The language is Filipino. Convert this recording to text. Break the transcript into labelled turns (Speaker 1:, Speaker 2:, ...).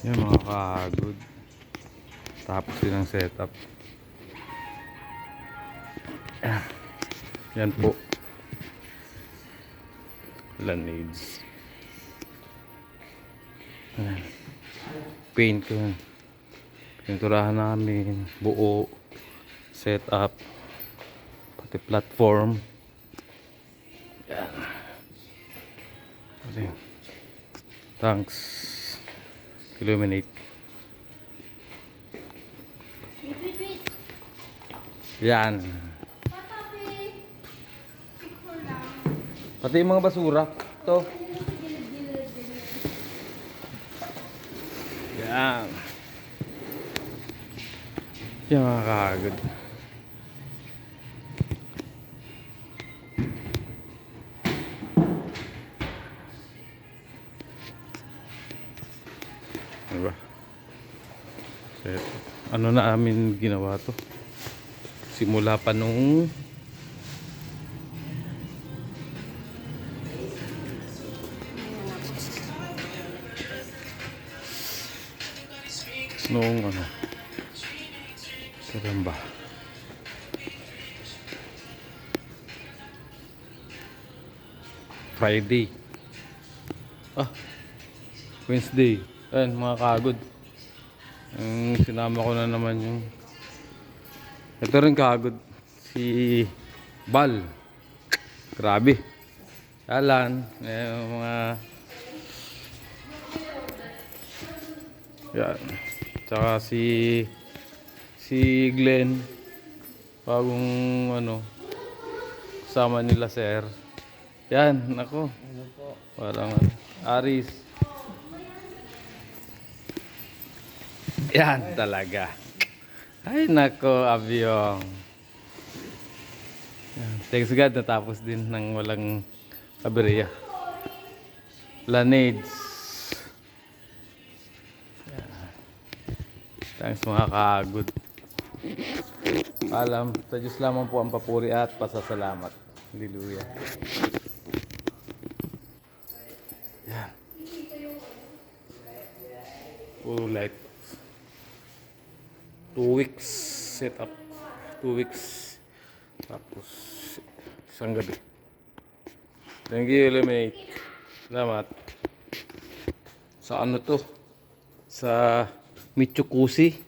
Speaker 1: Yan mga kahagod. Tapos din ang setup. Yan po. Laneads. Paint ko yan. Pinturahan namin. Buo. Setup. Pati platform. Yan. Okay. Thanks. Illuminate. Yan. Pati yung mga basura. Ito. Yan. Yan mga kagad. Diba? Set. Ano na amin ginawa to? Simula pa nung ano? Kailan ba? Friday. Wednesday. Ayan mga kagod. Sinama ko na naman yung ito rin kagod si Bal. Grabe. Alan, mga yan. Tsaka si Glenn, bagong kasama nila sir. Yan, nako. Parang Aris. Yan talaga. Ay nako, Abyong. Thanks God, natapos din ng walang aberya. Laneads. Thanks mga kagod. Alam, sa Diyos lamang po ang papuri at pasasalamat. Hallelujah. Yan. Puro light. 2 weeks setup. 2 weeks. Tapos isang gabi. Thank you, Illuminate. Salamat. Sa ano to? Sa Michikushi.